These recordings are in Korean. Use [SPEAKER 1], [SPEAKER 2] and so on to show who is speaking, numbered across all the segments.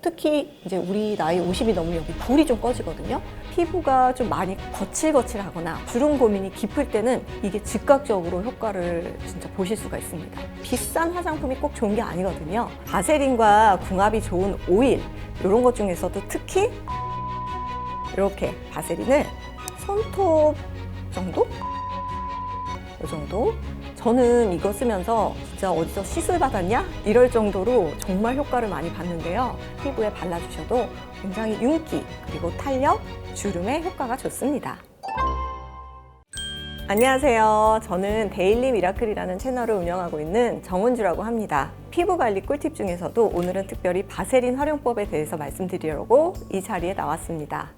[SPEAKER 1] 특히 이제 우리 나이 50이 넘으면 여기 볼이 좀 꺼지거든요. 피부가 좀 많이 거칠거칠하거나 주름 고민이 깊을 때는 이게 즉각적으로 효과를 진짜 보실 수가 있습니다. 비싼 화장품이 꼭 좋은 게 아니거든요. 바세린과 궁합이 좋은 오일, 이런 것 중에서도 특히 이렇게 바세린을 손톱 정도? 이 정도? 저는 이거 쓰면서 진짜 어디서 시술 받았냐? 이럴 정도로 정말 효과를 많이 봤는데요. 피부에 발라주셔도 굉장히 윤기, 그리고 탄력, 주름에 효과가 좋습니다. 안녕하세요. 저는 데일리 미라클이라는 채널을 운영하고 있는 정은주라고 합니다. 피부 관리 꿀팁 중에서도 오늘은 특별히 바세린 활용법에 대해서 말씀드리려고 이 자리에 나왔습니다.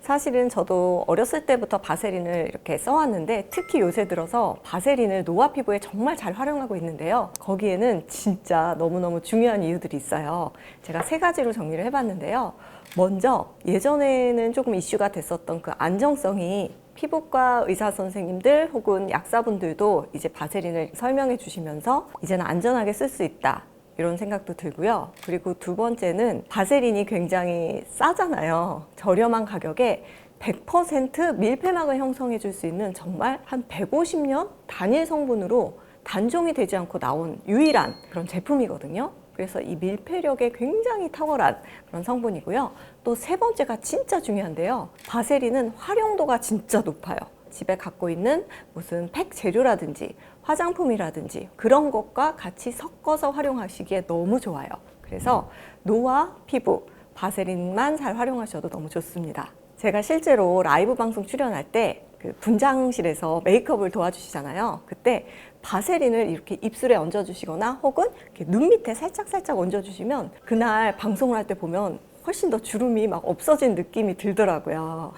[SPEAKER 1] 사실은 저도 어렸을 때부터 바세린을 이렇게 써왔는데 특히 요새 들어서 바세린을 노화 피부에 정말 잘 활용하고 있는데요. 거기에는 진짜 너무너무 중요한 이유들이 있어요. 제가 3가지로 정리를 해봤는데요. 먼저 예전에는 조금 이슈가 됐었던 그 안정성이 피부과 의사 선생님들 혹은 약사분들도 이제 바세린을 설명해 주시면서 이제는 안전하게 쓸 수 있다, 이런 생각도 들고요. 그리고 두 번째는 바세린이 굉장히 싸잖아요. 저렴한 가격에 100% 밀폐막을 형성해 줄 수 있는 정말 한 150년 단일 성분으로 단종이 되지 않고 나온 유일한 그런 제품이거든요. 그래서 이 밀폐력에 굉장히 탁월한 그런 성분이고요. 또 3번째가 진짜 중요한데요. 바세린은 활용도가 진짜 높아요. 집에 갖고 있는 무슨 팩 재료라든지 화장품이라든지 그런 것과 같이 섞어서 활용하시기에 너무 좋아요. 그래서 노화 피부, 바세린만 잘 활용하셔도 너무 좋습니다. 제가 실제로 라이브 방송 출연할 때 그 분장실에서 메이크업을 도와주시잖아요. 그때 바세린을 이렇게 입술에 얹어주시거나 혹은 이렇게 눈 밑에 살짝 얹어주시면 그날 방송을 할 때 보면 훨씬 더 주름이 막 없어진 느낌이 들더라고요.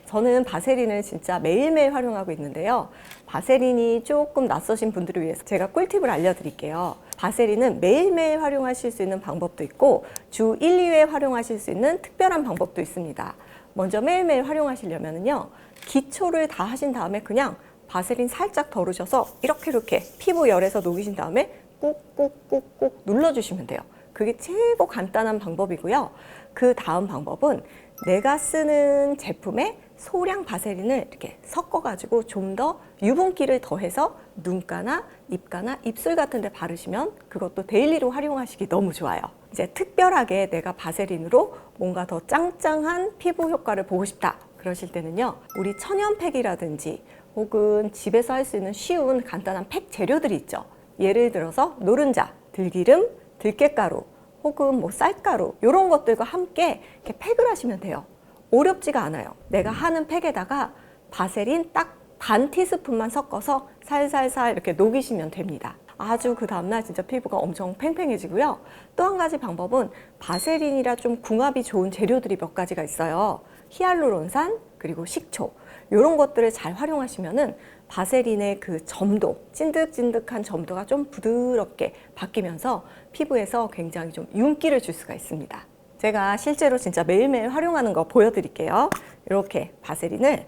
[SPEAKER 1] 저는 바세린을 진짜 매일매일 활용하고 있는데요. 바세린이 조금 낯서신 분들을 위해서 제가 꿀팁을 알려드릴게요. 바세린은 매일매일 활용하실 수 있는 방법도 있고 주 1, 2회 활용하실 수 있는 특별한 방법도 있습니다. 먼저 매일매일 활용하시려면요, 기초를 다 하신 다음에 그냥 바세린 살짝 덜으셔서 이렇게 피부 열에서 녹이신 다음에 꾹꾹꾹꾹 눌러주시면 돼요. 그게 최고 간단한 방법이고요. 그 다음 방법은 내가 쓰는 제품에 소량 바세린을 이렇게 섞어가지고 좀 더 유분기를 더해서 눈가나 입가나 입술 같은 데 바르시면 그것도 데일리로 활용하시기 너무 좋아요. 이제 특별하게 내가 바세린으로 뭔가 더 짱짱한 피부 효과를 보고 싶다, 그러실 때는요, 우리 천연팩이라든지 혹은 집에서 할 수 있는 쉬운 간단한 팩 재료들이 있죠. 예를 들어서 노른자, 들기름, 들깨가루 혹은 뭐 쌀가루, 이런 것들과 함께 이렇게 팩을 하시면 돼요. 어렵지가 않아요. 내가 하는 팩에다가 바세린 딱 반 티스푼만 섞어서 살살살 이렇게 녹이시면 됩니다. 아주 그 다음날 진짜 피부가 엄청 팽팽해지고요. 또 한 가지 방법은 바세린이라 좀 궁합이 좋은 재료들이 몇 가지가 있어요. 히알루론산, 그리고 식초, 이런 것들을 잘 활용하시면은 바세린의 그 점도, 찐득찐득한 점도가 좀 부드럽게 바뀌면서 피부에서 굉장히 좀 윤기를 줄 수가 있습니다. 제가 실제로 진짜 매일매일 활용하는 거 보여드릴게요. 이렇게 바세린을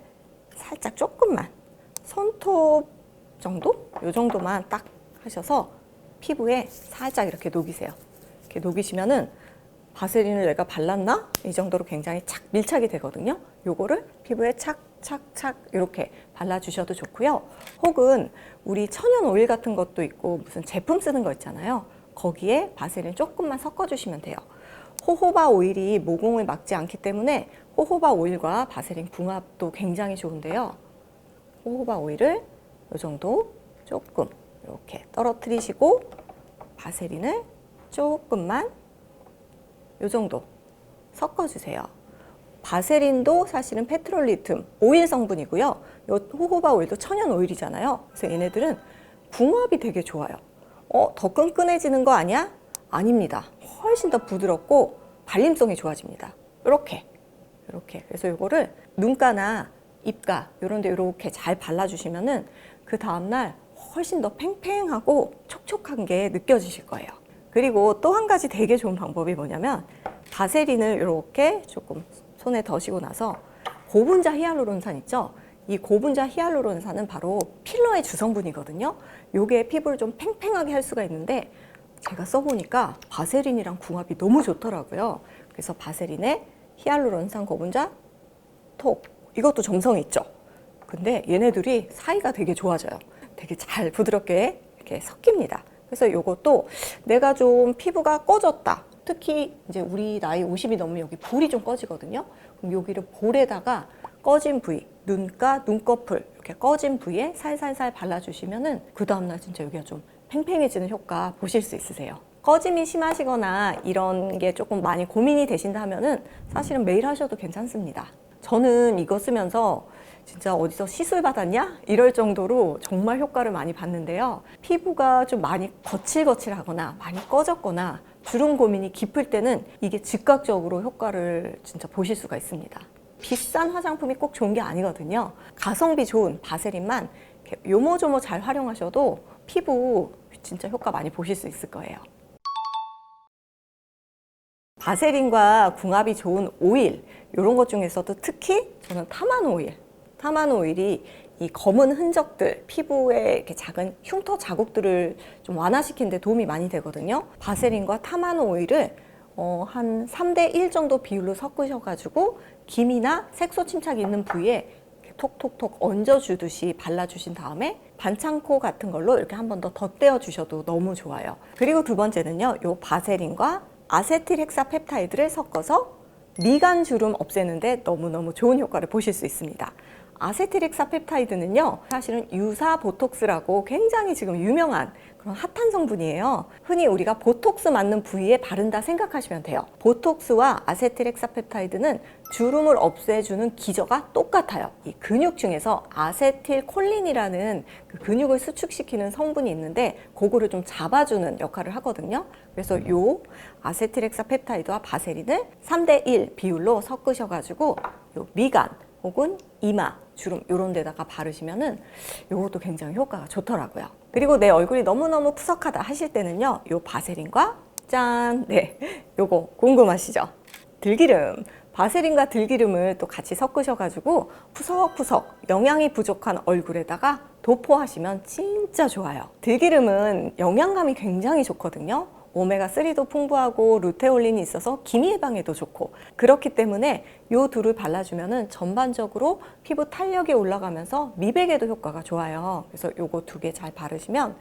[SPEAKER 1] 살짝 조금만, 손톱 정도? 이 정도만 딱 하셔서 피부에 살짝 이렇게 녹이세요. 이렇게 녹이시면은 바세린을 내가 발랐나? 이 정도로 굉장히 착 밀착이 되거든요. 요거를 피부에 착착착 이렇게 발라주셔도 좋고요. 혹은 우리 천연 오일 같은 것도 있고 무슨 제품 쓰는 거 있잖아요. 거기에 바세린 조금만 섞어주시면 돼요. 호호바 오일이 모공을 막지 않기 때문에 호호바 오일과 바세린 궁합도 굉장히 좋은데요. 호호바 오일을 이 정도 조금 이렇게 떨어뜨리시고 바세린을 조금만 이 정도 섞어주세요. 바세린도 사실은 페트롤리튬 오일 성분이고요. 이 호호바 오일도 천연 오일이잖아요. 그래서 얘네들은 궁합이 되게 좋아요. 더 끈끈해지는 거 아니야? 아닙니다. 훨씬 더 부드럽고 발림성이 좋아집니다. 이렇게. 그래서 이거를 눈가나 입가 이런 데 이렇게 잘 발라주시면은 그 다음날 훨씬 더 팽팽하고 촉촉한 게 느껴지실 거예요. 그리고 또 한 가지 되게 좋은 방법이 뭐냐면 바세린을 이렇게 조금 손에 더시고 나서 고분자 히알루론산 있죠? 이 고분자 히알루론산은 바로 필러의 주성분이거든요. 요게 피부를 좀 팽팽하게 할 수가 있는데 제가 써보니까 바세린이랑 궁합이 너무 좋더라고요. 그래서 바세린에 히알루론산 고분자 톡, 이것도 점성이 있죠. 근데 얘네들이 사이가 되게 좋아져요. 되게 잘 부드럽게 이렇게 섞입니다. 그래서 요것도 내가 좀 피부가 꺼졌다. 특히 이제 우리 나이 50이 넘으면 여기 볼이 좀 꺼지거든요. 그럼 여기를 볼에다가 꺼진 부위, 눈가, 눈꺼풀 이렇게 꺼진 부위에 살살살 발라주시면은 그 다음날 진짜 여기가 좀 팽팽해지는 효과 보실 수 있으세요. 꺼짐이 심하시거나 이런 게 조금 많이 고민이 되신다 하면은 사실은 매일 하셔도 괜찮습니다. 저는 이거 쓰면서 진짜 어디서 시술 받았냐? 이럴 정도로 정말 효과를 많이 봤는데요. 피부가 좀 많이 거칠거칠하거나 많이 꺼졌거나 주름 고민이 깊을 때는 이게 즉각적으로 효과를 진짜 보실 수가 있습니다. 비싼 화장품이 꼭 좋은 게 아니거든요. 가성비 좋은 바세린만 이렇게 요모조모 잘 활용하셔도 피부 진짜 효과 많이 보실 수 있을 거예요. 바세린과 궁합이 좋은 오일, 이런 것 중에서도 특히 저는 타만 오일. 타만 오일이 이 검은 흔적들, 피부에 이렇게 작은 흉터 자국들을 좀 완화시키는 데 도움이 많이 되거든요. 바세린과 타만 오일을 한 3대1 정도 비율로 섞으셔가지고 기미나 색소 침착이 있는 부위에 이렇게 톡톡톡 얹어주듯이 발라주신 다음에 반창고 같은 걸로 이렇게 한 번 더 덧대어 주셔도 너무 좋아요. 그리고 두 번째는요, 요 바세린과 아세틸 헥사펩타이드를 섞어서 미간 주름 없애는데 너무너무 좋은 효과를 보실 수 있습니다. 아세틸 헥사펩타이드는요, 사실은 유사 보톡스라고 굉장히 지금 유명한 그런 핫한 성분이에요. 흔히 우리가 보톡스 맞는 부위에 바른다 생각하시면 돼요. 보톡스와 아세틸 헥사펩타이드는 주름을 없애주는 기저가 똑같아요. 이 근육 중에서 아세틸콜린이라는 그 근육을 수축시키는 성분이 있는데 그거를 좀 잡아주는 역할을 하거든요. 그래서 요 아세틸 헥사펩타이드와 바세린을 3대1 비율로 섞으셔가지고 요 미간 혹은 이마, 주름 이런 데다가 바르시면은 요것도 굉장히 효과가 좋더라고요. 그리고 내 얼굴이 너무너무 푸석하다 하실 때는요, 요 바세린과 짠! 네, 요거 궁금하시죠? 들기름. 바세린과 들기름을 또 같이 섞으셔가지고 푸석푸석 영양이 부족한 얼굴에다가 도포하시면 진짜 좋아요. 들기름은 영양감이 굉장히 좋거든요. 오메가3도 풍부하고 루테올린이 있어서 기미 예방에도 좋고, 그렇기 때문에 요 둘을 발라주면은 전반적으로 피부 탄력이 올라가면서 미백에도 효과가 좋아요. 그래서 요거 두 개 잘 바르시면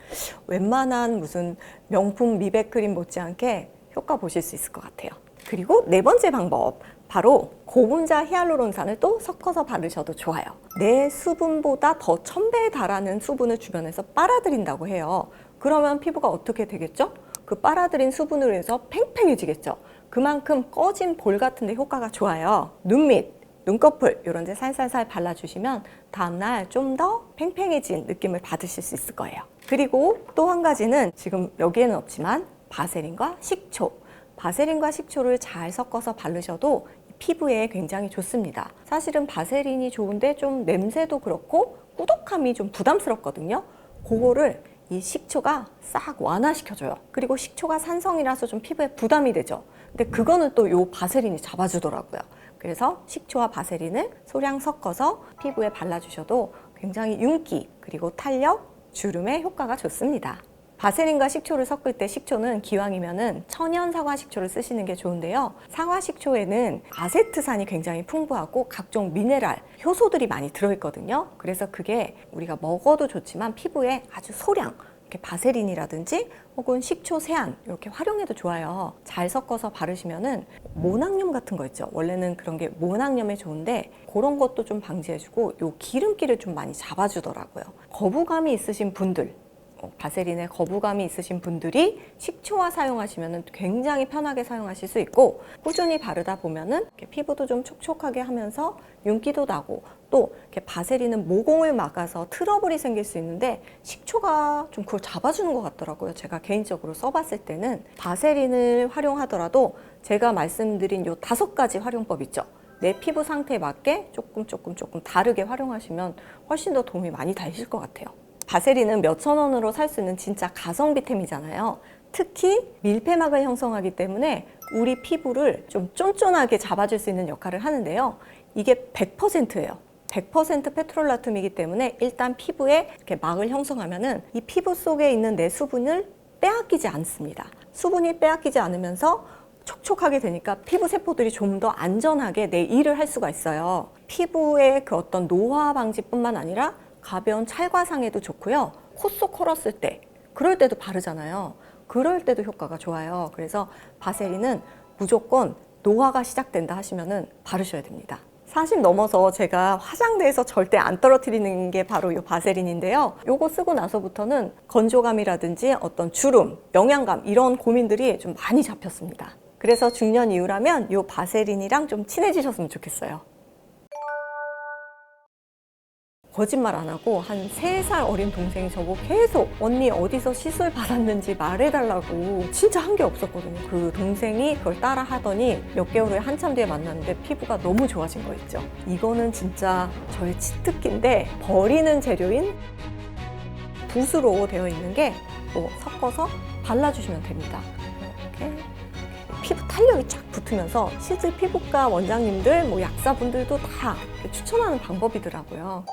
[SPEAKER 1] 웬만한 무슨 명품 미백 크림 못지않게 효과 보실 수 있을 것 같아요. 그리고 네 번째 방법, 바로 고분자 히알루론산을 또 섞어서 바르셔도 좋아요. 내 수분보다 더 1000배에 달하는 수분을 주변에서 빨아들인다고 해요. 그러면 피부가 어떻게 되겠죠? 그 빨아들인 수분으로 해서 팽팽해지겠죠. 그만큼 꺼진 볼 같은 데 효과가 좋아요. 눈 밑, 눈꺼풀 이런 데 살살살 발라주시면 다음날 좀 더 팽팽해진 느낌을 받으실 수 있을 거예요. 그리고 또 한 가지는 지금 여기에는 없지만 바세린과 식초. 바세린과 식초를 잘 섞어서 바르셔도 피부에 굉장히 좋습니다. 사실은 바세린이 좋은데 좀 냄새도 그렇고 꾸덕함이 좀 부담스럽거든요. 그거를 이 식초가 싹 완화시켜줘요. 그리고 식초가 산성이라서 좀 피부에 부담이 되죠. 근데 그거는 또 요 바세린이 잡아주더라고요. 그래서 식초와 바세린을 소량 섞어서 피부에 발라주셔도 굉장히 윤기, 그리고 탄력, 주름에 효과가 좋습니다. 바세린과 식초를 섞을 때 식초는 기왕이면은 천연 사과 식초를 쓰시는 게 좋은데요. 사과 식초에는 아세트산이 굉장히 풍부하고 각종 미네랄, 효소들이 많이 들어있거든요. 그래서 그게 우리가 먹어도 좋지만 피부에 아주 소량, 이렇게 바세린이라든지 혹은 식초 세안 이렇게 활용해도 좋아요. 잘 섞어서 바르시면은 모낭염 같은 거 있죠. 원래는 그런 게 모낭염에 좋은데 그런 것도 좀 방지해주고 요 기름기를 좀 많이 잡아주더라고요. 거부감이 있으신 분들, 바세린에 거부감이 있으신 분들이 식초와 사용하시면 굉장히 편하게 사용하실 수 있고, 꾸준히 바르다 보면은 이렇게 피부도 좀 촉촉하게 하면서 윤기도 나고, 또 이렇게 바세린은 모공을 막아서 트러블이 생길 수 있는데 식초가 좀 그걸 잡아주는 것 같더라고요. 제가 개인적으로 써봤을 때는 바세린을 활용하더라도 제가 말씀드린 요 5가지 활용법 있죠. 내 피부 상태에 맞게 조금 다르게 활용하시면 훨씬 더 도움이 많이 되실 것 같아요. 바세린은 몇천 원으로 살 수 있는 진짜 가성비템이잖아요. 특히 밀폐막을 형성하기 때문에 우리 피부를 좀 쫀쫀하게 잡아줄 수 있는 역할을 하는데요. 이게 100%예요. 100% 페트롤라툼이기 때문에 일단 피부에 이렇게 막을 형성하면은 이 피부 속에 있는 내 수분을 빼앗기지 않습니다. 수분이 빼앗기지 않으면서 촉촉하게 되니까 피부 세포들이 좀 더 안전하게 내 일을 할 수가 있어요. 피부의 그 어떤 노화 방지뿐만 아니라 가벼운 찰과상에도 좋고요. 코 속 헐었을 때, 그럴 때도 바르잖아요. 그럴 때도 효과가 좋아요. 그래서 바세린은 무조건 노화가 시작된다 하시면은 바르셔야 됩니다. 40 넘어서 제가 화장대에서 절대 안 떨어뜨리는 게 바로 이 바세린인데요. 요거 쓰고 나서부터는 건조감이라든지 어떤 주름, 영양감 이런 고민들이 좀 많이 잡혔습니다. 그래서 중년 이후라면 이 바세린이랑 좀 친해지셨으면 좋겠어요. 거짓말 안 하고 한 3살 어린 동생이 저보고 계속 언니 어디서 시술 받았는지 말해달라고 진짜 한 게 없었거든요. 그 동생이 그걸 따라 하더니 몇 개월 후에 한참 뒤에 만났는데 피부가 너무 좋아진 거 있죠. 이거는 진짜 저의 치트키인데 버리는 재료인 붓으로 되어 있는 게 뭐 섞어서 발라주시면 됩니다. 이렇게 피부 탄력이 쫙 붙으면서 실제 피부과 원장님들, 뭐 약사분들도 다 추천하는 방법이더라고요.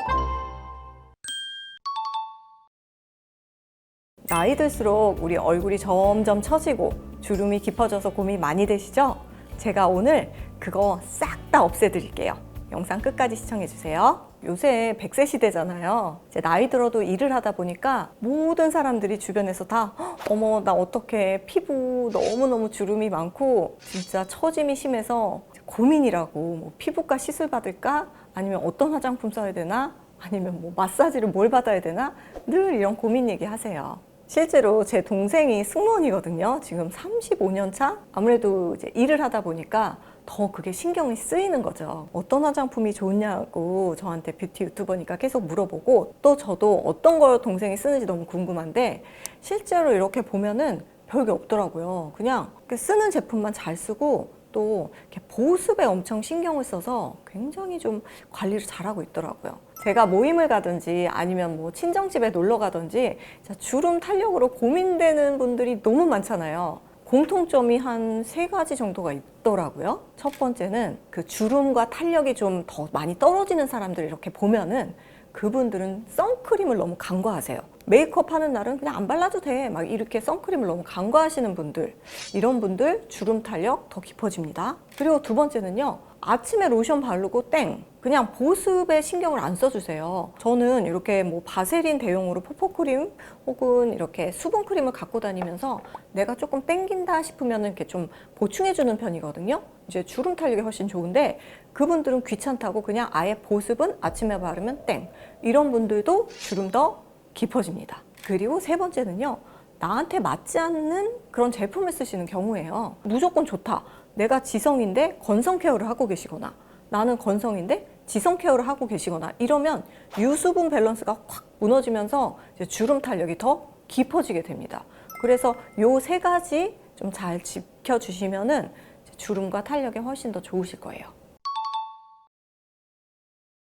[SPEAKER 1] 나이 들수록 우리 얼굴이 점점 처지고 주름이 깊어져서 고민이 많이 되시죠? 제가 오늘 그거 싹 다 없애드릴게요. 영상 끝까지 시청해주세요. 요새 100세 시대잖아요. 이제 나이 들어도 일을 하다 보니까 모든 사람들이 주변에서 다 어머 나 어떡해 피부 너무너무 주름이 많고 진짜 처짐이 심해서 고민이라고 뭐 피부과 시술 받을까? 아니면 어떤 화장품 써야 되나? 아니면 뭐 마사지를 뭘 받아야 되나? 늘 이런 고민 얘기하세요. 실제로 제 동생이 승무원이거든요. 지금 35년 차? 아무래도 이제 일을 하다 보니까 더 그게 신경이 쓰이는 거죠. 어떤 화장품이 좋냐고 저한테 뷰티 유튜버니까 계속 물어보고 또 저도 어떤 걸 동생이 쓰는지 너무 궁금한데 실제로 이렇게 보면은 별게 없더라고요. 그냥 쓰는 제품만 잘 쓰고 또 이렇게 보습에 엄청 신경을 써서 굉장히 좀 관리를 잘하고 있더라고요. 제가 모임을 가든지 아니면 뭐 친정집에 놀러 가든지 주름 탄력으로 고민되는 분들이 너무 많잖아요. 공통점이 한 3가지 정도가 있더라고요. 첫 번째는 그 주름과 탄력이 좀 더 많이 떨어지는 사람들 이렇게 보면은 그분들은 선크림을 너무 간과하세요. 메이크업 하는 날은 그냥 안 발라도 돼. 막 이렇게 선크림을 너무 간과하시는 분들, 이런 분들 주름 탄력 더 깊어집니다. 그리고 두 번째는요. 아침에 로션 바르고 땡! 그냥 보습에 신경을 안 써주세요. 저는 이렇게 뭐 바세린 대용으로 포포크림 혹은 이렇게 수분크림을 갖고 다니면서 내가 조금 땡긴다 싶으면 이렇게 좀 보충해주는 편이거든요. 이제 주름 탄력이 훨씬 좋은데 그분들은 귀찮다고 그냥 아예 보습은 아침에 바르면 땡! 이런 분들도 주름 더 깊어집니다. 그리고 세 번째는요. 나한테 맞지 않는 그런 제품을 쓰시는 경우예요. 무조건 좋다. 내가 지성인데 건성 케어를 하고 계시거나 나는 건성인데 지성 케어를 하고 계시거나 이러면 유수분 밸런스가 확 무너지면서 이제 주름 탄력이 더 깊어지게 됩니다. 그래서 요 3가지 좀 잘 지켜주시면은 주름과 탄력이 훨씬 더 좋으실 거예요.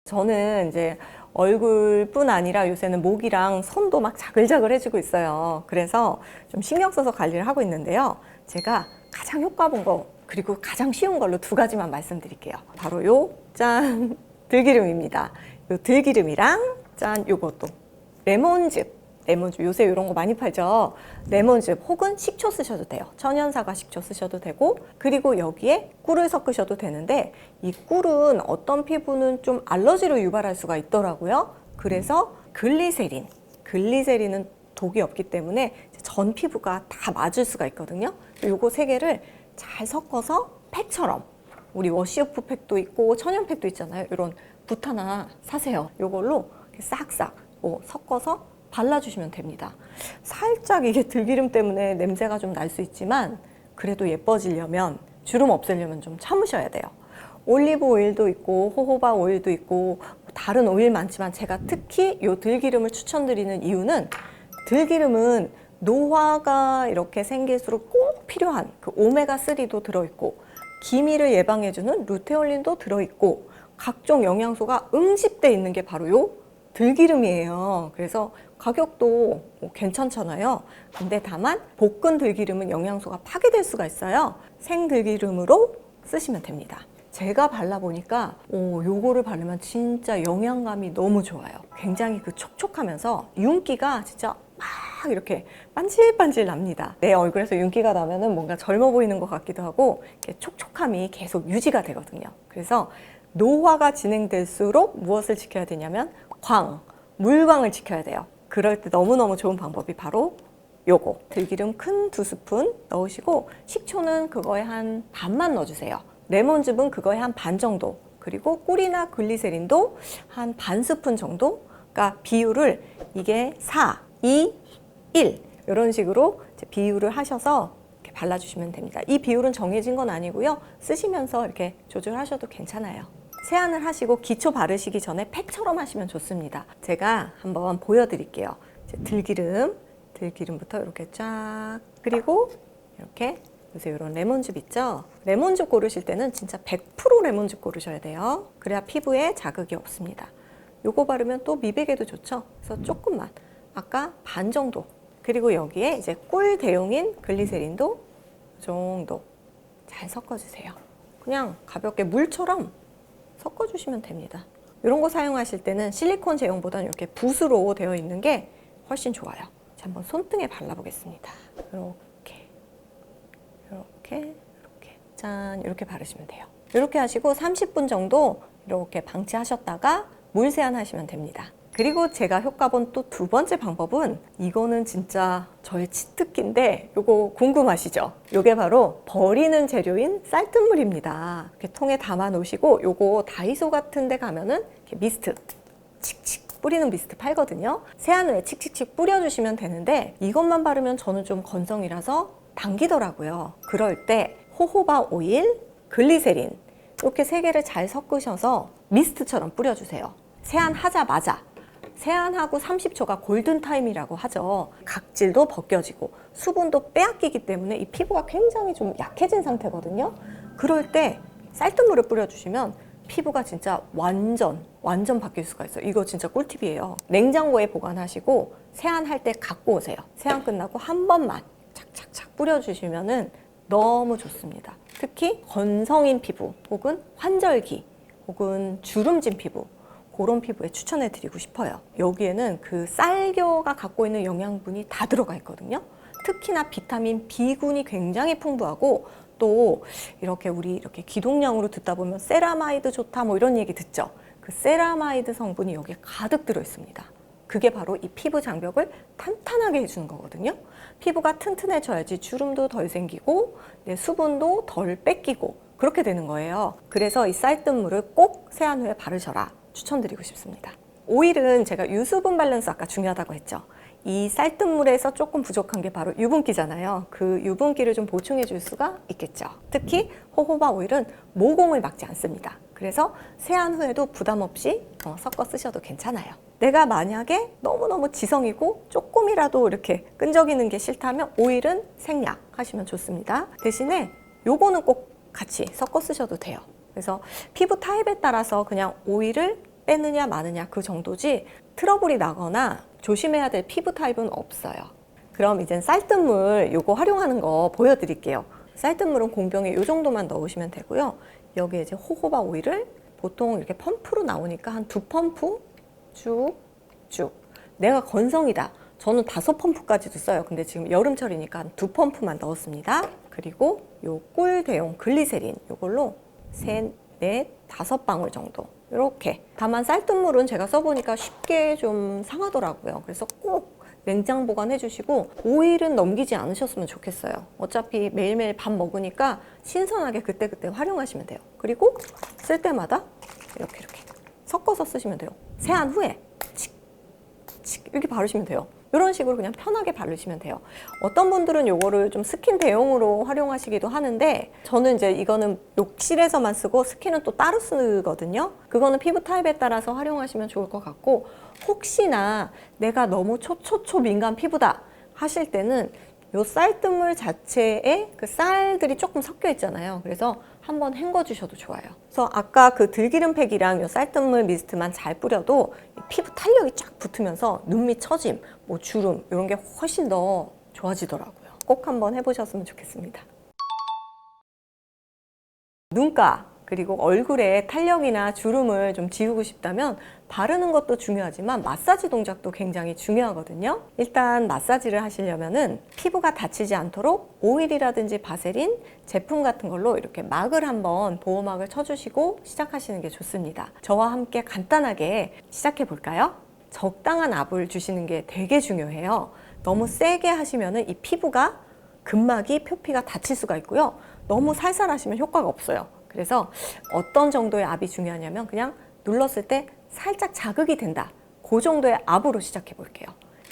[SPEAKER 1] 저는 이제 얼굴뿐 아니라 요새는 목이랑 손도 막 자글자글 해지고 있어요. 그래서 좀 신경 써서 관리를 하고 있는데요. 제가 가장 효과 본 거 그리고 가장 쉬운 걸로 2가지만 말씀드릴게요. 바로 요 짠 들기름입니다. 요 들기름이랑 짠 요것도 레몬즙 요새 이런 거 많이 팔죠. 레몬즙 혹은 식초 쓰셔도 돼요. 천연사과 식초 쓰셔도 되고 그리고 여기에 꿀을 섞으셔도 되는데 이 꿀은 어떤 피부는 좀 알러지를 유발할 수가 있더라고요. 그래서 글리세린은 독이 없기 때문에 전 피부가 다 맞을 수가 있거든요. 요거 3개를 잘 섞어서 팩처럼 우리 워시오프 팩도 있고 천연 팩도 있잖아요. 이런 붓 하나 사세요. 요걸로 싹싹 섞어서 발라주시면 됩니다. 살짝 이게 들기름 때문에 냄새가 좀 날 수 있지만 그래도 예뻐지려면 주름 없애려면 좀 참으셔야 돼요. 올리브 오일도 있고 호호바 오일도 있고 다른 오일 많지만 제가 특히 이 들기름을 추천드리는 이유는 들기름은 노화가 이렇게 생길수록 꼭 필요한 그 오메가3도 들어있고 기미를 예방해주는 루테올린도 들어있고 각종 영양소가 응집돼 있는 게 바로 요 들기름이에요. 그래서 가격도 괜찮잖아요. 근데 다만 볶은 들기름은 영양소가 파괴될 수가 있어요. 생들기름으로 쓰시면 됩니다. 제가 발라보니까 요거를 바르면 진짜 영양감이 너무 좋아요. 굉장히 그 촉촉하면서 윤기가 진짜 막 이렇게 반질반질 납니다. 내 얼굴에서 윤기가 나면은 뭔가 젊어 보이는 것 같기도 하고 이렇게 촉촉함이 계속 유지가 되거든요. 그래서 노화가 진행될수록 무엇을 지켜야 되냐면 물광을 지켜야 돼요. 그럴 때 너무너무 좋은 방법이 바로 요거. 들기름 큰 2스푼 넣으시고 식초는 그거에 한 반만 넣어주세요. 레몬즙은 그거에 한 반 정도, 그리고 꿀이나 글리세린도 한 반 스푼 정도. 그러니까 비율을 이게 4, 2, 1 이런 식으로 비율을 하셔서 이렇게 발라주시면 됩니다. 이 비율은 정해진 건 아니고요. 쓰시면서 이렇게 조절하셔도 괜찮아요. 세안을 하시고 기초 바르시기 전에 팩처럼 하시면 좋습니다. 제가 한번 보여드릴게요. 들기름부터 이렇게 쫙, 그리고 이렇게 요새 이런 레몬즙 있죠? 레몬즙 고르실 때는 진짜 100% 레몬즙 고르셔야 돼요. 그래야 피부에 자극이 없습니다. 요거 바르면 또 미백에도 좋죠? 그래서 조금만, 아까 반 정도. 그리고 여기에 이제 꿀 대용인 글리세린도 이 정도 잘 섞어주세요. 그냥 가볍게 물처럼 섞어주시면 됩니다. 이런 거 사용하실 때는 실리콘 제형보다는 이렇게 붓으로 되어 있는 게 훨씬 좋아요. 자, 한번 손등에 발라보겠습니다. 이렇게 짠, 이렇게 바르시면 돼요. 이렇게 하시고 30분 정도 이렇게 방치하셨다가 물 세안하시면 됩니다. 그리고 제가 효과 본 또 두 번째 방법은, 이거는 진짜 저의 치트키인데 요거 궁금하시죠? 요게 바로 버리는 재료인 쌀뜨물입니다. 이렇게 통에 담아 놓으시고, 요거 다이소 같은 데 가면은 이렇게 미스트 칙칙 뿌리는 미스트 팔거든요. 세안 후에 칙칙칙 뿌려주시면 되는데, 이것만 바르면 저는 좀 건성이라서 당기더라고요. 그럴 때 호호바 오일, 글리세린 이렇게 세 개를 잘 섞으셔서 미스트처럼 뿌려주세요. 세안하자마자. 세안하고 30초가 골든타임이라고 하죠. 각질도 벗겨지고 수분도 빼앗기기 때문에 이 피부가 굉장히 좀 약해진 상태거든요. 그럴 때 쌀뜨물을 뿌려주시면 피부가 진짜 완전 바뀔 수가 있어요. 이거 진짜 꿀팁이에요. 냉장고에 보관하시고 세안할 때 갖고 오세요. 세안 끝나고 한 번만 착착착 뿌려주시면은 너무 좋습니다. 특히 건성인 피부, 혹은 환절기, 혹은 주름진 피부, 그런 피부에 추천해 드리고 싶어요. 여기에는 그 쌀겨가 갖고 있는 영양분이 다 들어가 있거든요. 특히나 비타민 B군이 굉장히 풍부하고, 또 우리 이렇게 기동량으로 듣다 보면 세라마이드 좋다 뭐 이런 얘기 듣죠. 그 세라마이드 성분이 여기에 가득 들어 있습니다. 그게 바로 이 피부 장벽을 탄탄하게 해주는 거거든요. 피부가 튼튼해져야지 주름도 덜 생기고 수분도 덜 뺏기고 그렇게 되는 거예요. 그래서 이 쌀뜨물을 꼭 세안 후에 바르셔라 추천드리고 싶습니다. 오일은 제가 유수분 밸런스 아까 중요하다고 했죠. 이 쌀뜨물에서 조금 부족한 게 바로 유분기잖아요. 그 유분기를 좀 보충해 줄 수가 있겠죠. 특히 호호바 오일은 모공을 막지 않습니다. 그래서 세안 후에도 부담 없이 섞어 쓰셔도 괜찮아요. 내가 만약에 너무너무 지성이고 조금이라도 이렇게 끈적이는 게 싫다면 오일은 생략 하시면 좋습니다. 대신에 요거는 꼭 같이 섞어 쓰셔도 돼요. 그래서 피부 타입에 따라서 그냥 오일을 빼느냐 마느냐 그 정도지, 트러블이 나거나 조심해야 될 피부 타입은 없어요. 그럼 이제 쌀뜨물 요거 활용하는 거 보여드릴게요. 쌀뜨물은 공병에 요 정도만 넣으시면 되고요. 여기에 이제 호호바 오일을 보통 이렇게 펌프로 나오니까 한 2펌프 쭉쭉. 내가 건성이다. 저는 5펌프까지도 써요. 근데 지금 여름철이니까 한 2펌프만 넣었습니다. 그리고 요 꿀 대용 글리세린 요걸로 3, 4, 5방울 정도 이렇게. 다만 쌀뜨물은 제가 써보니까 쉽게 좀 상하더라고요. 그래서 꼭 냉장 보관해 주시고 오일은 넘기지 않으셨으면 좋겠어요. 어차피 매일매일 밥 먹으니까 신선하게 그때그때 활용하시면 돼요. 그리고 쓸 때마다 이렇게 섞어서 쓰시면 돼요. 세안 후에 이렇게 바르시면 돼요. 이런 식으로 그냥 편하게 바르시면 돼요. 어떤 분들은 요거를 좀 스킨 대용으로 활용하시기도 하는데, 저는 이제 이거는 욕실에서만 쓰고 스킨은 또 따로 쓰거든요. 그거는 피부 타입에 따라서 활용하시면 좋을 것 같고, 혹시나 내가 너무 초초초 민감 피부다 하실 때는 요 쌀뜨물 자체에 그 쌀들이 조금 섞여 있잖아요. 그래서 한번 헹궈 주셔도 좋아요. 그래서 아까 그 들기름팩이랑 요 쌀뜨물 미스트만 잘 뿌려도 피부 탄력이 쫙 붙으면서 눈밑 처짐, 뭐 주름 이런 게 훨씬 더 좋아지더라고요. 꼭 한번 해보셨으면 좋겠습니다. 눈가 그리고 얼굴에 탄력이나 주름을 좀 지우고 싶다면 바르는 것도 중요하지만 마사지 동작도 굉장히 중요하거든요. 일단 마사지를 하시려면은 피부가 다치지 않도록 오일이라든지 바세린 제품 같은 걸로 이렇게 막을 한번 보호막을 쳐주시고 시작하시는 게 좋습니다. 저와 함께 간단하게 시작해 볼까요? 적당한 압을 주시는 게 되게 중요해요. 너무 세게 하시면은 이 피부가 근막이 표피가 다칠 수가 있고요. 너무 살살 하시면 효과가 없어요. 그래서 어떤 정도의 압이 중요하냐면 그냥 눌렀을 때 살짝 자극이 된다. 그 정도의 압으로 시작해 볼게요.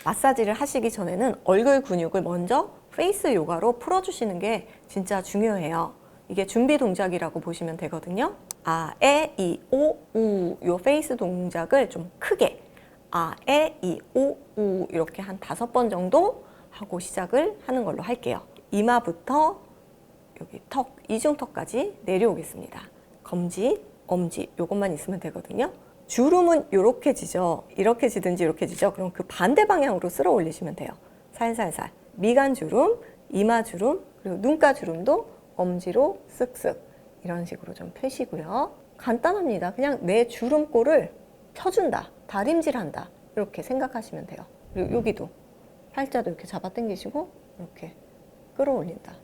[SPEAKER 1] 마사지를 하시기 전에는 얼굴 근육을 먼저 페이스 요가로 풀어주시는 게 진짜 중요해요. 이게 준비 동작이라고 보시면 되거든요. 아, 에, 이, 오, 우 요 페이스 동작을 좀 크게 아, 에, 이, 오, 우 이렇게 한 5번 정도 하고 시작을 하는 걸로 할게요. 이마부터 여기 턱, 이중턱까지 내려오겠습니다. 검지, 엄지 요것만 있으면 되거든요. 주름은 이렇게 지죠. 이렇게 지든지 이렇게 지죠. 그럼 그 반대 방향으로 쓸어 올리시면 돼요. 살살살. 미간 주름, 이마 주름, 그리고 눈가 주름도 엄지로 쓱쓱 이런 식으로 좀 펴시고요. 간단합니다. 그냥 내 주름골을 펴준다, 다림질한다 이렇게 생각하시면 돼요. 그리고 여기도 팔자도 이렇게 잡아 당기시고 이렇게 끌어올린다.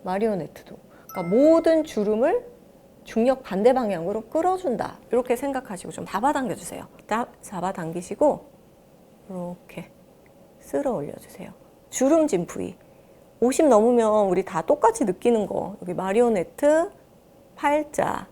[SPEAKER 1] 마리오네트도. 그러니까 모든 주름을 중력 반대 방향으로 끌어준다. 이렇게 생각하시고 좀 잡아당겨 주세요. 잡아당기시고 이렇게 쓸어 올려주세요. 주름진 부위. 50 넘으면 우리 다 똑같이 느끼는 거. 여기 마리오네트, 팔자,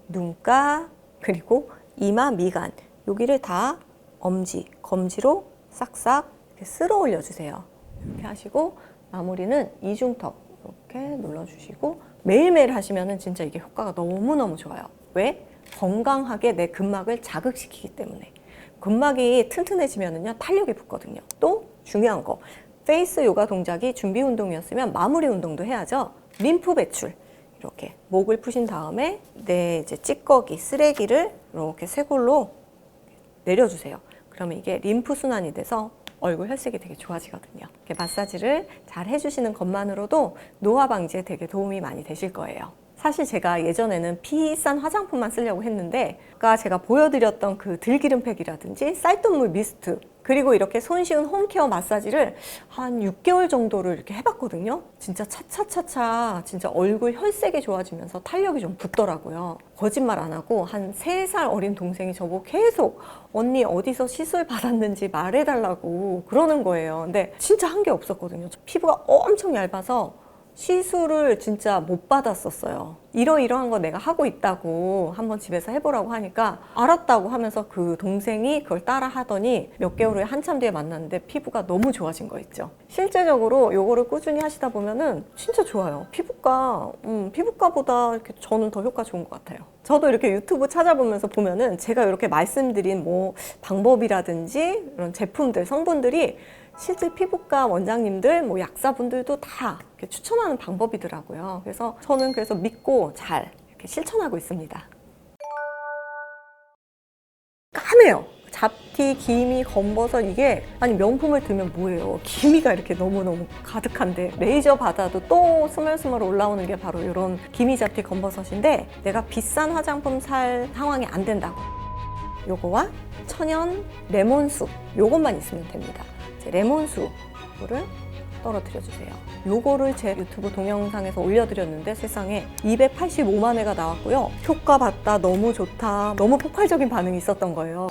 [SPEAKER 1] 눈가, 그리고 이마, 미간. 여기를 다 엄지, 검지로 싹싹 이렇게 쓸어 올려주세요. 이렇게 하시고 마무리는 이중턱 이렇게 눌러주시고 매일매일 하시면 진짜 이게 효과가 너무너무 좋아요. 왜? 건강하게 내 근막을 자극시키기 때문에. 근막이 튼튼해지면요 탄력이 붙거든요. 또 중요한 거, 페이스 요가 동작이 준비 운동이었으면 마무리 운동도 해야죠. 림프 배출. 이렇게 목을 푸신 다음에 내 이제 찌꺼기, 쓰레기를 이렇게 쇄골로 내려주세요. 그러면 이게 림프 순환이 돼서 얼굴 혈색이 되게 좋아지거든요. 이렇게 마사지를 잘 해주시는 것만으로도 노화 방지에 되게 도움이 많이 되실 거예요. 사실 제가 예전에는 비싼 화장품만 쓰려고 했는데 아까 제가 보여드렸던 그 들기름팩이라든지 쌀뜨물 미스트 그리고 이렇게 손쉬운 홈케어 마사지를 한 6개월 정도를 이렇게 해봤거든요. 진짜 차차차차 진짜 얼굴 혈색이 좋아지면서 탄력이 좀 붙더라고요. 거짓말 안 하고 한 3살 어린 동생이 저보고 계속 언니 어디서 시술 받았는지 말해달라고 그러는 거예요. 근데 진짜 한 게 없었거든요. 피부가 엄청 얇아서 시술을 진짜 못 받았었어요. 이러이러한 거 내가 하고 있다고 한번 집에서 해보라고 하니까 알았다고 하면서 그 동생이 그걸 따라 하더니 몇 개월 후에 한참 뒤에 만났는데 피부가 너무 좋아진 거 있죠. 실제적으로 요거를 꾸준히 하시다 보면은 진짜 좋아요. 피부과보다 이렇게 저는 더 효과 좋은 것 같아요. 저도 이렇게 유튜브 찾아보면서 보면은 제가 이렇게 말씀드린 뭐 방법이라든지 이런 제품들, 성분들이 실제 피부과 원장님들, 뭐 약사분들도 다 이렇게 추천하는 방법이더라고요. 그래서 저는 그래서 믿고 잘 이렇게 실천하고 있습니다. 까매요. 잡티, 기미, 검버섯 이게 아니 명품을 들면 뭐예요? 기미가 이렇게 너무너무 가득한데 레이저 받아도 또 스멀스멀 올라오는 게 바로 이런 기미, 잡티, 검버섯인데 내가 비싼 화장품 살 상황이 안 된다고. 요거와 천연 레몬수 요것만 있으면 됩니다. 레몬수를 떨어뜨려 주세요. 요거를 제 유튜브 동영상에서 올려드렸는데 세상에 285만 회가 나왔고요. 효과 봤다, 너무 좋다, 너무 폭발적인 반응이 있었던 거예요.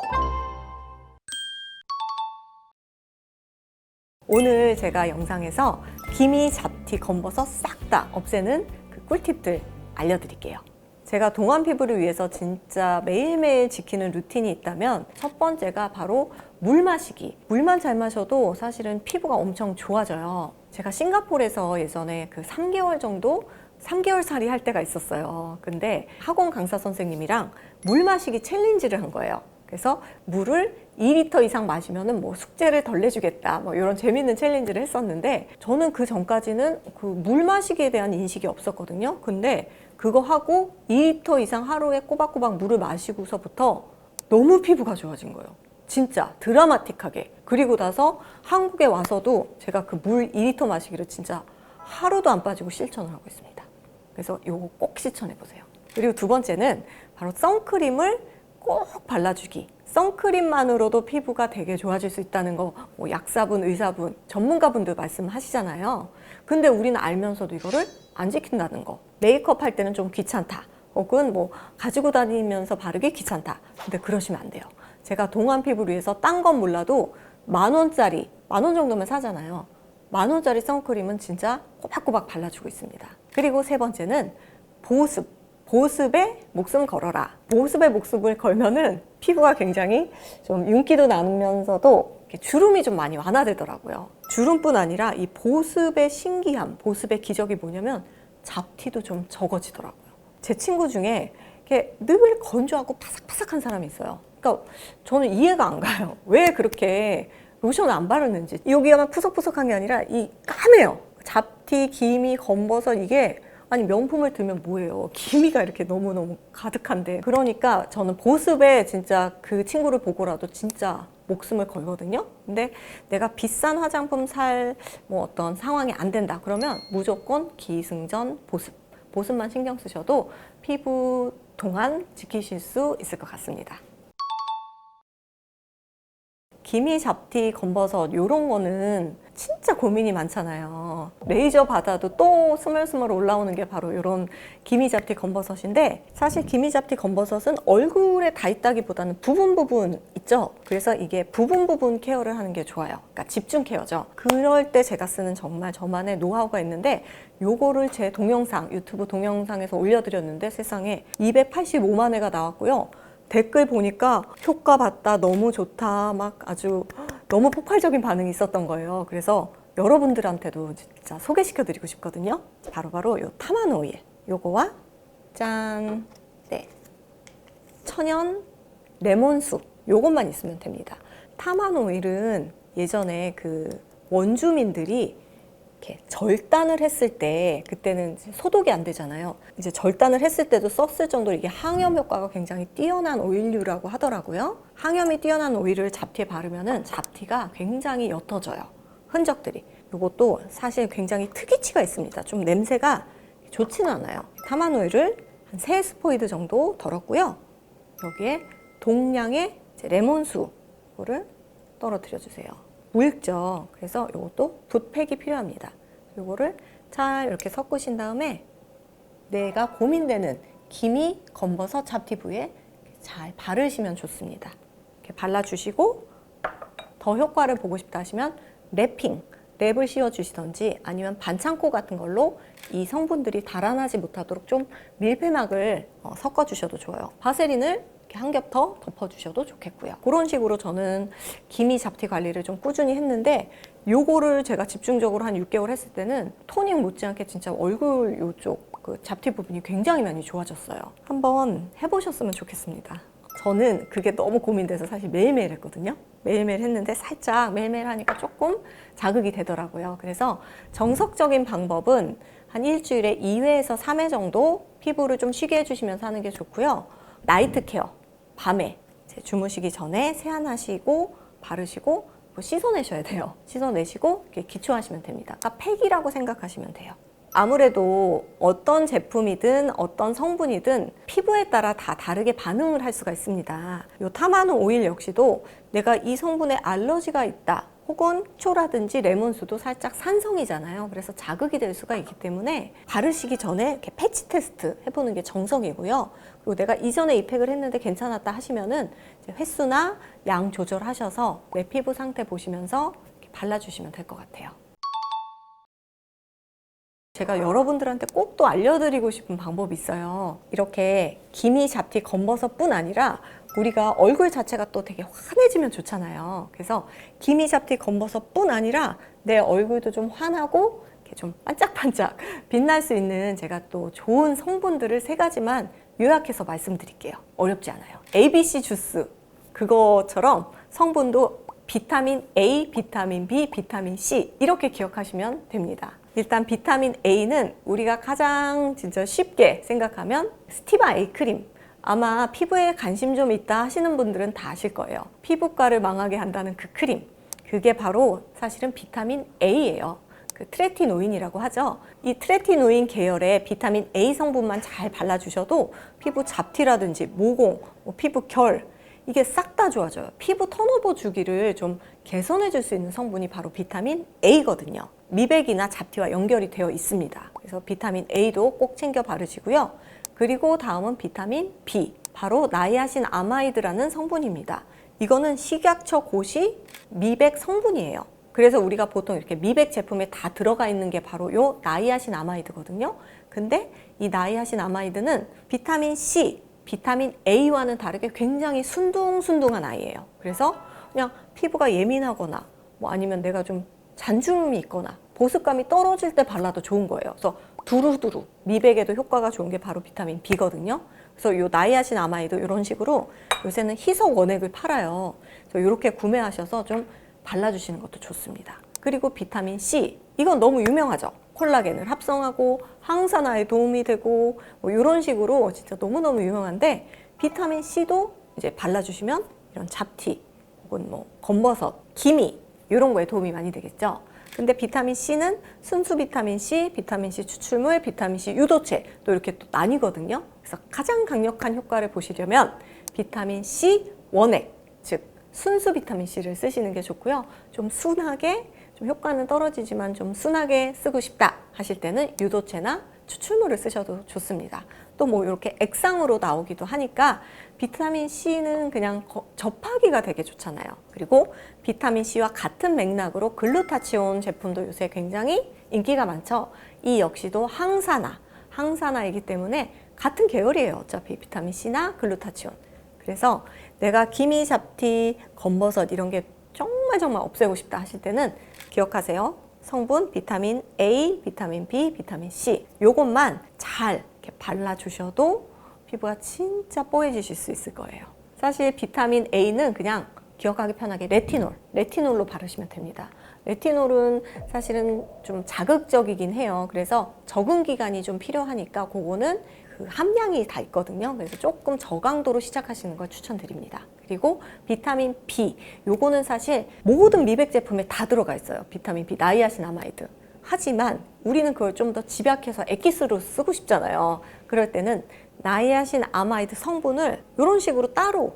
[SPEAKER 1] 오늘 제가 영상에서 기미, 잡티, 검버섯 싹 다 없애는 그 꿀팁들 알려드릴게요. 제가 동안 피부를 위해서 진짜 매일매일 지키는 루틴이 있다면 첫 번째가 바로 물 마시기. 물만 잘 마셔도 사실은 피부가 엄청 좋아져요. 제가 싱가포르에서 예전에 그 3개월 정도 3개월 살이 할 때가 있었어요. 근데 학원 강사 선생님이랑 물 마시기 챌린지를 한 거예요. 그래서 물을 2리터 이상 마시면은 뭐 숙제를 덜 내주겠다 뭐 이런 재밌는 챌린지를 했었는데 저는 그 전까지는 그 물 마시기에 대한 인식이 없었거든요. 근데 그거 하고 2리터 이상 하루에 꼬박꼬박 물을 마시고서부터 너무 피부가 좋아진 거예요. 진짜 드라마틱하게. 그리고 나서 한국에 와서도 제가 그 물 2리터 마시기를 진짜 하루도 안 빠지고 실천을 하고 있습니다. 그래서 이거 꼭 실천해 보세요. 그리고 두 번째는 바로 선크림을 꼭 발라주기. 선크림만으로도 피부가 되게 좋아질 수 있다는 거, 뭐 약사분, 의사분, 전문가분들 말씀하시잖아요. 근데 우리는 알면서도 이거를 안 지킨다는 거. 메이크업 할 때는 좀 귀찮다. 혹은 뭐 가지고 다니면서 바르기 귀찮다. 근데 그러시면 안 돼요. 제가 동안 피부를 위해서 딴 건 몰라도 10,000원짜리, 10,000원 정도면 사잖아요. 10,000원짜리 선크림은 진짜 꼬박꼬박 발라주고 있습니다. 그리고 세 번째는 보습. 보습에 목숨 걸어라. 보습에 목숨을 걸면은 피부가 굉장히 좀 윤기도 나면서도 이렇게 주름이 좀 많이 완화되더라고요. 주름뿐 아니라 이 보습의 신기함, 보습의 기적이 뭐냐면 잡티도 좀 적어지더라고요. 제 친구 중에 이렇게 늘 건조하고 바삭바삭한 사람이 있어요. 그러니까 저는 이해가 안 가요. 왜 그렇게 로션을 안 바르는지. 여기가 푸석푸석한 게 아니라 이 까매요. 잡티, 기미, 검버섯 이게 아니 명품을 들면 뭐예요. 기미가 이렇게 너무너무 가득한데. 그러니까 저는 보습에 진짜 그 친구를 보고라도 진짜 목숨을 걸거든요. 근데 내가 비싼 화장품 살 뭐 어떤 상황이 안 된다 그러면 무조건 기승전 보습. 보습만 신경 쓰셔도 피부 동안 지키실 수 있을 것 같습니다. 기미, 잡티, 검버섯 이런 거는 진짜 고민이 많잖아요. 레이저 받아도 또 스멀스멀 올라오는 게 바로 이런 기미, 잡티, 검버섯인데 사실 기미, 잡티, 검버섯은 얼굴에 다 있다기보다는 부분 있죠. 그래서 이게 부분 케어를 하는 게 좋아요. 그러니까 집중 케어죠. 그럴 때 제가 쓰는 정말 저만의 노하우가 있는데 요거를 제 동영상, 유튜브 동영상에서 올려드렸는데 세상에 285만 회가 나왔고요. 댓글 보니까 효과 봤다, 너무 좋다, 막 아주 너무 폭발적인 반응이 있었던 거예요. 그래서 여러분들한테도 진짜 소개시켜드리고 싶거든요. 바로바로 요 타마노 오일. 요거와 짠! 네. 천연 레몬수. 요것만 있으면 됩니다. 타마노 오일은 예전에 그 원주민들이 이렇게 절단을 했을 때 그때는 소독이 안 되잖아요. 이제 절단을 했을 때도 썼을 정도로 이게 항염 효과가 굉장히 뛰어난 오일류라고 하더라고요. 항염이 뛰어난 오일을 잡티에 바르면은 잡티가 굉장히 옅어져요. 흔적들이. 이것도 사실 굉장히 특이치가 있습니다. 좀 냄새가 좋지는 않아요. 타만 오일을 한 3스포이드 정도 덜었고요. 여기에 동량의 레몬수를 떨어뜨려 주세요. 묽죠. 그래서 이것도 붓팩이 필요합니다. 이거를 잘 이렇게 섞으신 다음에 내가 고민되는 기미, 검버섯, 잡티 부위에 잘 바르시면 좋습니다. 이렇게 발라주시고 더 효과를 보고 싶다 하시면 랩을 씌워주시던지 아니면 반창고 같은 걸로 이 성분들이 달아나지 못하도록 좀 밀폐막을 섞어주셔도 좋아요. 바세린을 한 겹 더 덮어주셔도 좋겠고요. 그런 식으로 저는 기미 잡티 관리를 좀 꾸준히 했는데 요거를 제가 집중적으로 한 6개월 했을 때는 토닝 못지않게 진짜 얼굴 요쪽 그 잡티 부분이 굉장히 많이 좋아졌어요. 한번 해보셨으면 좋겠습니다. 저는 그게 너무 고민돼서 사실 매일매일 했거든요. 매일매일 했는데 살짝 매일매일 하니까 조금 자극이 되더라고요. 그래서 정석적인 방법은 한 일주일에 2회에서 3회 정도 피부를 좀 쉬게 해주시면서 하는 게 좋고요. 나이트 케어, 밤에 주무시기 전에 세안하시고 바르시고 씻어내셔야 돼요. 씻어내시고 이렇게 기초하시면 됩니다. 그러니까 팩이라고 생각하시면 돼요. 아무래도 어떤 제품이든 어떤 성분이든 피부에 따라 다 다르게 반응을 할 수가 있습니다. 이 타마노 오일 역시도 내가 이 성분에 알러지가 있다 혹은 초라든지 레몬수도 살짝 산성이잖아요. 그래서 자극이 될 수가 있기 때문에 바르시기 전에 이렇게 패치 테스트 해보는 게 정석이고요. 그리고 내가 이전에 이 팩을 했는데 괜찮았다 하시면은 이제 횟수나 양 조절하셔서 내 피부 상태 보시면서 이렇게 발라주시면 될 것 같아요. 제가 여러분들한테 꼭 또 알려드리고 싶은 방법이 있어요. 이렇게 기미, 잡티, 검버섯뿐 아니라 우리가 얼굴 자체가 또 되게 환해지면 좋잖아요. 그래서 기미, 잡티, 검버섯뿐 아니라 내 얼굴도 좀 환하고 이렇게 좀 반짝반짝 빛날 수 있는 제가 또 좋은 성분들을 3가지만 요약해서 말씀드릴게요. 어렵지 않아요. ABC 주스 그것처럼 성분도 비타민 A, 비타민 B, 비타민 C 이렇게 기억하시면 됩니다. 일단 비타민 A는 우리가 가장 진짜 쉽게 생각하면 스티바 A 크림. 아마 피부에 관심 좀 있다 하시는 분들은 다 아실 거예요. 피부과를 망하게 한다는 그 크림. 그게 바로 사실은 비타민 A예요. 그 트레티노인이라고 하죠. 이 트레티노인 계열의 비타민 A 성분만 잘 발라주셔도 피부 잡티라든지 모공, 피부 결 이게 싹 다 좋아져요. 피부 턴오버 주기를 좀 개선해 줄 수 있는 성분이 바로 비타민 A거든요. 미백이나 잡티와 연결이 되어 있습니다. 그래서 비타민 A도 꼭 챙겨 바르시고요. 그리고 다음은 비타민 B, 바로 나이아신 아마이드라는 성분입니다. 이거는 식약처 고시 미백 성분이에요. 그래서 우리가 보통 이렇게 미백 제품에 다 들어가 있는 게 바로 요 나이아신 아마이드거든요. 근데 이 나이아신 아마이드는 비타민 C, 비타민 A와는 다르게 굉장히 순둥순둥한 아이예요. 그래서 그냥 피부가 예민하거나 뭐 아니면 내가 좀 잔주름이 있거나 보습감이 떨어질 때 발라도 좋은 거예요. 그래서 두루두루 미백에도 효과가 좋은 게 바로 비타민 B거든요. 그래서 요 나이아신 아마이드 이런 식으로 요새는 희석 원액을 팔아요. 그래서 이렇게 구매하셔서 좀 발라주시는 것도 좋습니다. 그리고 비타민 C, 이건 너무 유명하죠. 콜라겐을 합성하고 항산화에 도움이 되고 뭐 이런 식으로 진짜 너무너무 유명한데, 비타민 C도 이제 발라주시면 이런 잡티 혹은 뭐 검버섯, 기미 이런 거에 도움이 많이 되겠죠. 근데 비타민 C는 순수 비타민 C, 비타민 C 추출물, 비타민 C 유도체 또 이렇게 또 나뉘거든요. 그래서 가장 강력한 효과를 보시려면 비타민 C 원액, 즉 순수 비타민 C를 쓰시는 게 좋고요. 좀 순하게, 좀 효과는 떨어지지만 좀 순하게 쓰고 싶다 하실 때는 유도체나 추출물을 쓰셔도 좋습니다. 또 뭐 이렇게 액상으로 나오기도 하니까 비타민 C는 그냥 접하기가 되게 좋잖아요. 그리고 비타민 C와 같은 맥락으로 글루타치온 제품도 요새 굉장히 인기가 많죠. 이 역시도 항산화이기 때문에 같은 계열이에요. 어차피 비타민 C나 글루타치온. 그래서 내가 기미, 잡티, 검버섯 이런 게 정말 없애고 싶다 하실 때는 기억하세요. 성분 비타민 A, 비타민 B, 비타민 C 요것만 잘 이렇게 발라주셔도 피부가 진짜 뽀얘지실 수 있을 거예요. 사실 비타민 A는 그냥 기억하기 편하게 레티놀로 바르시면 됩니다. 레티놀은 사실은 좀 자극적이긴 해요. 그래서 적응 기간이 좀 필요하니까 그거는 그 함량이 다 있거든요. 그래서 조금 저강도로 시작하시는 걸 추천드립니다. 그리고 비타민 B, 요거는 사실 모든 미백 제품에 다 들어가 있어요. 비타민 B, 나이아신 아마이드. 하지만 우리는 그걸 좀 더 집약해서 액기스로 쓰고 싶잖아요. 그럴 때는 나이아신 아마이드 성분을 이런 식으로 따로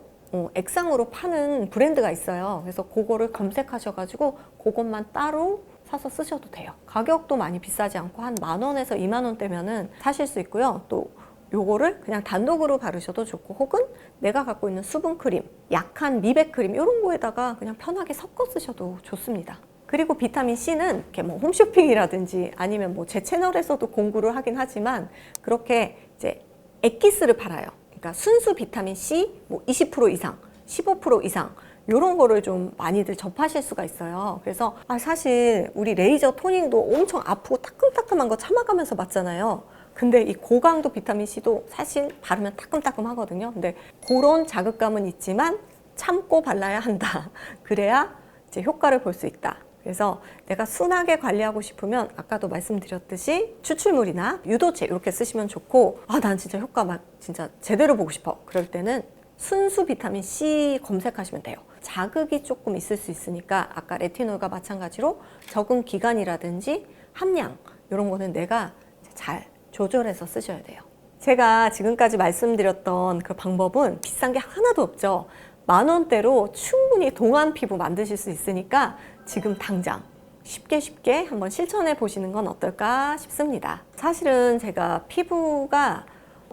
[SPEAKER 1] 액상으로 파는 브랜드가 있어요. 그래서 그거를 검색하셔가지고 그것만 따로 사서 쓰셔도 돼요. 가격도 많이 비싸지 않고 한 10,000원에서 20,000원대면은 사실 수 있고요. 또 요거를 그냥 단독으로 바르셔도 좋고, 혹은 내가 갖고 있는 수분 크림, 약한 미백 크림 이런 거에다가 그냥 편하게 섞어 쓰셔도 좋습니다. 그리고 비타민 C는 이렇게 뭐 홈쇼핑이라든지 아니면 뭐 제 채널에서도 공구를 하긴 하지만 그렇게 이제 액기스를 팔아요. 그러니까 순수 비타민 C 뭐 20% 이상, 15% 이상 이런 거를 좀 많이들 접하실 수가 있어요. 그래서 사실 우리 레이저 토닝도 엄청 아프고 따끔따끔한 거 참아가면서 맞잖아요. 근데 이 고강도 비타민 C도 사실 바르면 따끔따끔 하거든요. 근데 그런 자극감은 있지만 참고 발라야 한다. 그래야 이제 효과를 볼 수 있다. 그래서 내가 순하게 관리하고 싶으면 아까도 말씀드렸듯이 추출물이나 유도체 이렇게 쓰시면 좋고, 난 진짜 효과 막 진짜 제대로 보고 싶어. 그럴 때는 순수 비타민 C 검색하시면 돼요. 자극이 조금 있을 수 있으니까 아까 레티놀과 마찬가지로 적응 기간이라든지 함량 이런 거는 내가 잘 조절해서 쓰셔야 돼요. 제가 지금까지 말씀드렸던 그 방법은 비싼 게 하나도 없죠. 10,000원대로 충분히 동안 피부 만드실 수 있으니까 지금 당장 쉽게 한번 실천해 보시는 건 어떨까 싶습니다. 사실은 제가 피부가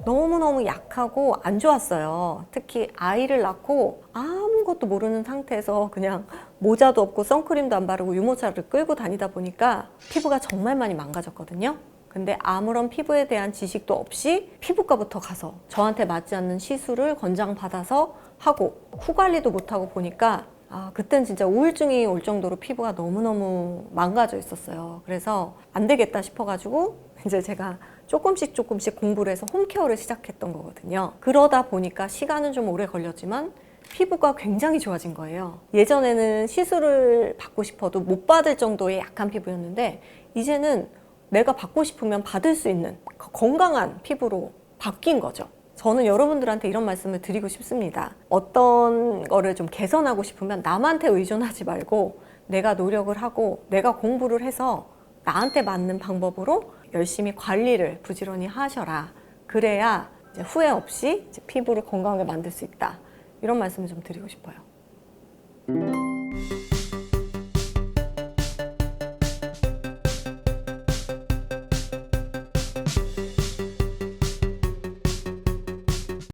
[SPEAKER 1] 너무너무 약하고 안 좋았어요. 특히 아이를 낳고 아무것도 모르는 상태에서 그냥 모자도 없고 선크림도 안 바르고 유모차를 끌고 다니다 보니까 피부가 정말 많이 망가졌거든요. 근데 아무런 피부에 대한 지식도 없이 피부과부터 가서 저한테 맞지 않는 시술을 권장받아서 하고 후 관리도 못하고 보니까 그땐 진짜 우울증이 올 정도로 피부가 너무너무 망가져 있었어요. 그래서 안 되겠다 싶어가지고 이제 제가 조금씩 공부를 해서 홈케어를 시작했던 거거든요. 그러다 보니까 시간은 좀 오래 걸렸지만 피부가 굉장히 좋아진 거예요. 예전에는 시술을 받고 싶어도 못 받을 정도의 약한 피부였는데 이제는 내가 받고 싶으면 받을 수 있는 건강한 피부로 바뀐 거죠. 저는 여러분들한테 이런 말씀을 드리고 싶습니다. 어떤 거를 좀 개선하고 싶으면 남한테 의존하지 말고 내가 노력을 하고 내가 공부를 해서 나한테 맞는 방법으로 열심히 관리를 부지런히 하셔라. 그래야 이제 후회 없이 이제 피부를 건강하게 만들 수 있다. 이런 말씀을 좀 드리고 싶어요.